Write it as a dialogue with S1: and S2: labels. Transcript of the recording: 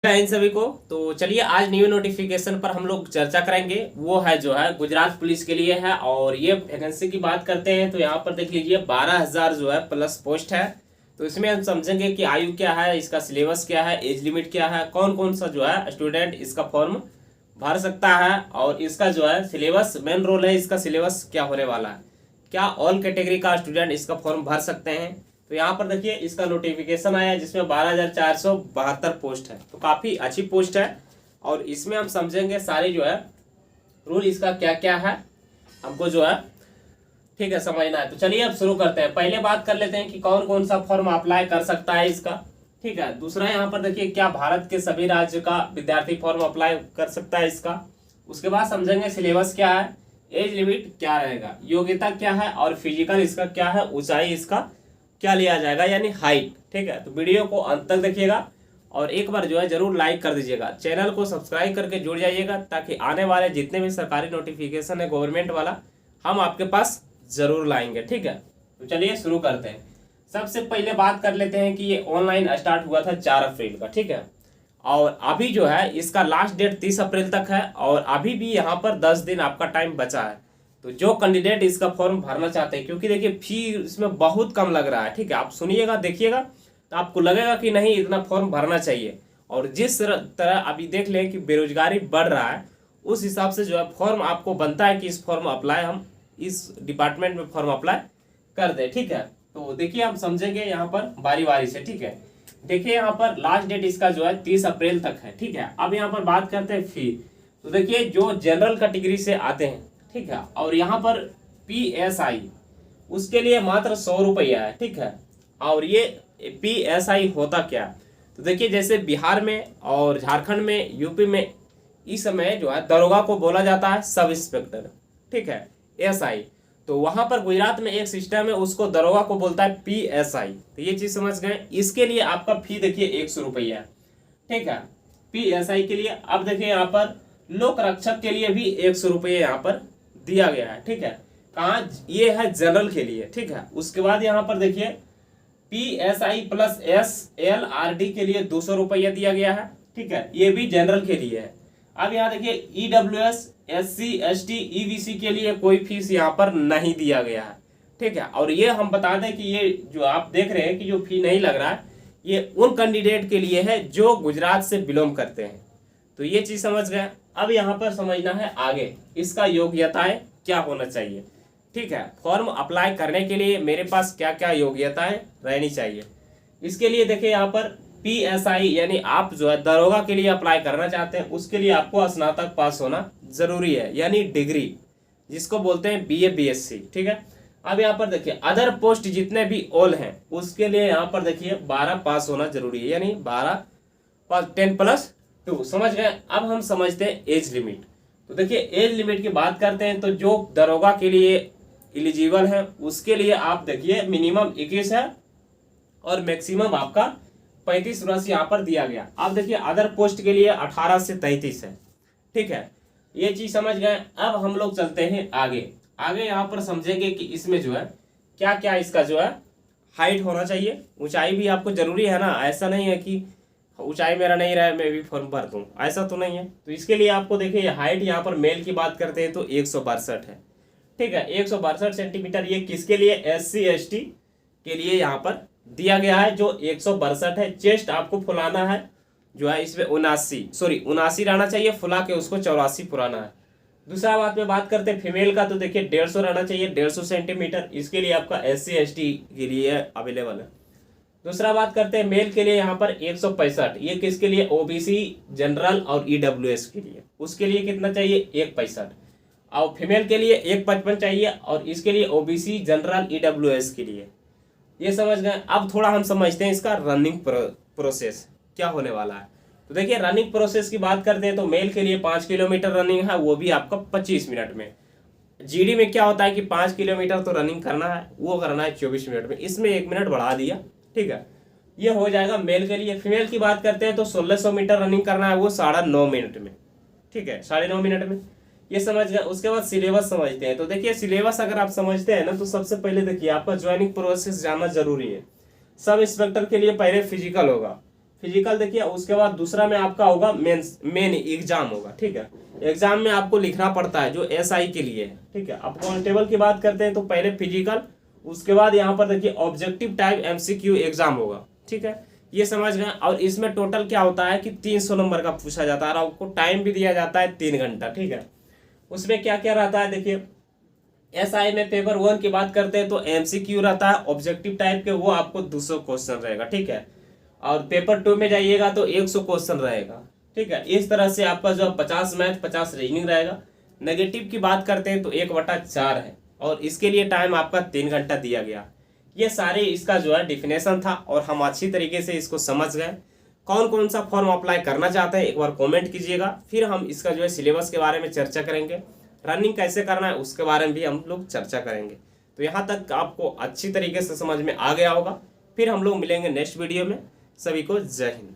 S1: इन सभी को तो चलिए आज न्यू नोटिफिकेशन पर हम लोग चर्चा करेंगे। वो है जो है गुजरात पुलिस के लिए है और ये वैकेंसी की बात करते हैं तो यहाँ पर देख लीजिए 12,000 जो है प्लस पोस्ट है। तो इसमें हम समझेंगे कि आयु क्या है, इसका सिलेबस क्या है, एज लिमिट क्या है, कौन कौन सा जो है स्टूडेंट इसका फॉर्म भर सकता है और इसका जो है सिलेबस मेन रोल है, इसका सिलेबस क्या होने वाला है, क्या ऑल कैटेगरी का स्टूडेंट इसका फॉर्म भर सकते हैं। तो यहाँ पर देखिए इसका नोटिफिकेशन आया जिसमें 12,472 पोस्ट है, तो काफ़ी अच्छी पोस्ट है और इसमें हम समझेंगे सारी जो है रूल इसका क्या क्या है, हमको जो है ठीक है समझना है। तो चलिए अब शुरू करते हैं। पहले बात कर लेते हैं कि कौन कौन सा फॉर्म अप्लाई कर सकता है इसका, ठीक है। दूसरा यहाँ पर देखिए क्या भारत के सभी राज्य का विद्यार्थी फॉर्म अप्लाई कर सकता है इसका। उसके बाद समझेंगे सिलेबस क्या है, एज लिमिट क्या रहेगा, योग्यता क्या है और फिजिकल इसका क्या है, ऊंचाई इसका क्या लिया जाएगा यानी हाइट, ठीक है। तो वीडियो को अंत तक देखिएगा और एक बार जो है जरूर लाइक कर दीजिएगा, चैनल को सब्सक्राइब करके जुड़ जाइएगा ताकि आने वाले जितने भी सरकारी नोटिफिकेशन है गवर्नमेंट वाला हम आपके पास जरूर लाएंगे, ठीक है। तो चलिए शुरू करते हैं। सबसे पहले बात कर लेते हैं कि ये ऑनलाइन स्टार्ट हुआ था 4 अप्रैल का, ठीक है। और अभी जो है इसका लास्ट डेट 30 अप्रैल तक है और अभी भी यहाँ पर 10 दिन आपका टाइम बचा है। तो जो कैंडिडेट इसका फॉर्म भरना चाहते हैं, क्योंकि देखिए फी इसमें बहुत कम लग रहा है, ठीक है। आप सुनिएगा देखिएगा तो आपको लगेगा कि नहीं इतना फॉर्म भरना चाहिए। और जिस तरह अभी देख लें कि बेरोजगारी बढ़ रहा है उस हिसाब से जो है फॉर्म आपको बनता है कि इस फॉर्म अप्लाई हम इस डिपार्टमेंट में फॉर्म अप्लाई कर दें, ठीक है। तो देखिए हम समझेंगे यहाँ पर बारी बारी से, ठीक है। देखिए यहाँ पर लास्ट डेट इसका जो है 30 अप्रैल तक है, ठीक है। अब यहाँ पर बात करते हैं फी। तो देखिए जो जनरल कैटेगरी से आते हैं, ठीक है, और यहाँ पर PSI उसके लिए मात्र 100 रुपया है, ठीक है। और ये PSI होता क्या, तो देखिए जैसे बिहार में और झारखंड में, यूपी में इस समय जो है दरोगा को बोला जाता है सब इंस्पेक्टर, ठीक है, SI। तो वहां पर गुजरात में एक सिस्टम है उसको दरोगा को बोलता है PSI। तो ये चीज समझ गए। इसके लिए आपका फी देखिए 100 रुपया है, ठीक है, PSI के लिए। अब देखिए यहाँ पर लोक रक्षक के लिए भी 100 रुपये यहाँ पर दिया गया है, ठीक है। कहाँ, ये है जनरल के लिए, ठीक है। उसके बाद यहाँ पर देखिए PSI प्लस SLRD के लिए 200 रुपया दिया गया है, ठीक है, ये भी जनरल के लिए है। अब यहाँ देखिए EWS SC ST EBC के लिए कोई फीस यहाँ पर नहीं दिया गया है, ठीक है। और ये हम बता दें कि ये जो आप देख रहे हैं कि जो फी नहीं लग रहा है ये उन कैंडिडेट के लिए है जो गुजरात से बिलोंग करते हैं। तो ये चीज समझ गए। अब यहाँ पर समझना है आगे इसका योग्यताएं क्या होना चाहिए, ठीक है। फॉर्म अप्लाई करने के लिए मेरे पास क्या क्या योग्यताएं रहनी चाहिए। इसके लिए देखिए यहाँ पर PSI यानी आप जो है दरोगा के लिए अप्लाई करना चाहते हैं उसके लिए आपको स्नातक पास होना जरूरी है यानी डिग्री, जिसको बोलते हैं BA BSc, ठीक है। अब यहाँ पर देखिए अदर पोस्ट जितने भी ऑल हैं उसके लिए यहाँ पर देखिए 12 पास होना जरूरी है यानी 10+2, समझ गए। अब हम समझते हैं एज लिमिट। तो देखिए एज लिमिट की बात करते हैं तो जो दरोगा के लिए एलिजिबल है उसके लिए आप देखिए मिनिमम 21 है और मैक्सिमम आपका 35 वर्ष यहाँ पर दिया गया। आप देखिए अदर पोस्ट के लिए 18 से 33 है, ठीक है। ये चीज समझ गए। अब हम लोग चलते हैं आगे। आगे यहाँ पर समझेंगे कि इसमें जो है क्या क्या इसका जो है हाइट होना चाहिए, ऊंचाई भी आपको जरूरी है ना। ऐसा नहीं है कि ऊंचाई मेरा नहीं रहा है मैं भी फॉर्म भर दूं, ऐसा तो नहीं है। तो इसके लिए आपको देखिए हाइट यहाँ पर मेल की बात करते हैं तो 162 है, ठीक है, 162 सेंटीमीटर। ये किसके लिए, SC ST के लिए यहाँ पर दिया गया है जो 162 है। चेस्ट आपको फुलाना है जो है इसमें 79 रहना चाहिए, फुला के उसको 84 फुलाना है। दूसरा बात करते हैं फीमेल का, तो देखिए 150 रहना चाहिए, 150 सेंटीमीटर। इसके लिए आपका SC ST के लिए अवेलेबल है। दूसरा बात करते हैं मेल के लिए यहाँ पर 165, ये किसके लिए, OBC जनरल और EWS के लिए। उसके लिए कितना चाहिए, 165। और फीमेल के लिए 155 चाहिए और इसके लिए OBC जनरल EWS के लिए। ये समझ गए। अब थोड़ा हम समझते हैं इसका रनिंग प्रोसेस क्या होने वाला है। तो देखिए रनिंग प्रोसेस की बात करते हैं तो मेल के लिए 5 किलोमीटर रनिंग है, वो भी आपका 25 मिनट में। GD में क्या होता है कि 5 किलोमीटर तो रनिंग करना है, वो करना है 24 मिनट में, इसमें 1 मिनट बढ़ा दिया, ठीक है। ये हो जाएगा मेल के लिए। फीमेल की बात करते हैं तो 1600 मीटर रनिंग करना है, वो 9.5 मिनट में, ठीक है, 9.5 मिनट में। ये समझ गए। उसके बाद सिलेबस समझते हैं। तो देखिए सिलेबस अगर आप समझते हैं ना तो सबसे पहले देखिए आपका ज्वाइनिंग प्रोसेस जानना जरूरी है। सब इंस्पेक्टर के लिए पहले फिजिकल होगा, फिजिकल देखिए, उसके बाद दूसरा में आपका होगा मेन एग्जाम होगा, ठीक है। एग्जाम में आपको लिखना पड़ता है जो एसआई के लिए है, ठीक है। अब कांस्टेबल की बात करते हैं तो पहले फिजिकल, उसके बाद यहाँ पर देखिए ऑब्जेक्टिव टाइप एमसीक्यू एग्जाम होगा, ठीक है। ये समझ गए। और इसमें टोटल क्या होता है कि 300 नंबर का पूछा जाता है और आपको टाइम भी दिया जाता है 3 घंटा, ठीक है। उसमें क्या क्या रहता है देखिए, एसआई में पेपर 1 की बात करते हैं तो एमसीक्यू रहता है ऑब्जेक्टिव टाइप के, वो आपको 200 क्वेश्चन रहेगा, ठीक है। और पेपर 2 में जाइएगा तो 100 क्वेश्चन रहेगा, ठीक है। इस तरह से आपका जो 50 मैथ 50 रीजनिंग रहेगा। नेगेटिव की बात करते हैं तो 1/4 है और इसके लिए टाइम आपका 3 घंटा दिया गया। ये सारे इसका जो है डिफिनेशन था और हम अच्छी तरीके से इसको समझ गए। कौन कौन सा फॉर्म अप्लाई करना चाहते हैं एक बार कमेंट कीजिएगा, फिर हम इसका जो है सिलेबस के बारे में चर्चा करेंगे। रनिंग कैसे करना है उसके बारे में भी हम लोग चर्चा करेंगे। तो यहाँ तक आपको अच्छी तरीके से समझ में आ गया होगा। फिर हम लोग मिलेंगे नेक्स्ट वीडियो में। सभी को जय हिंद।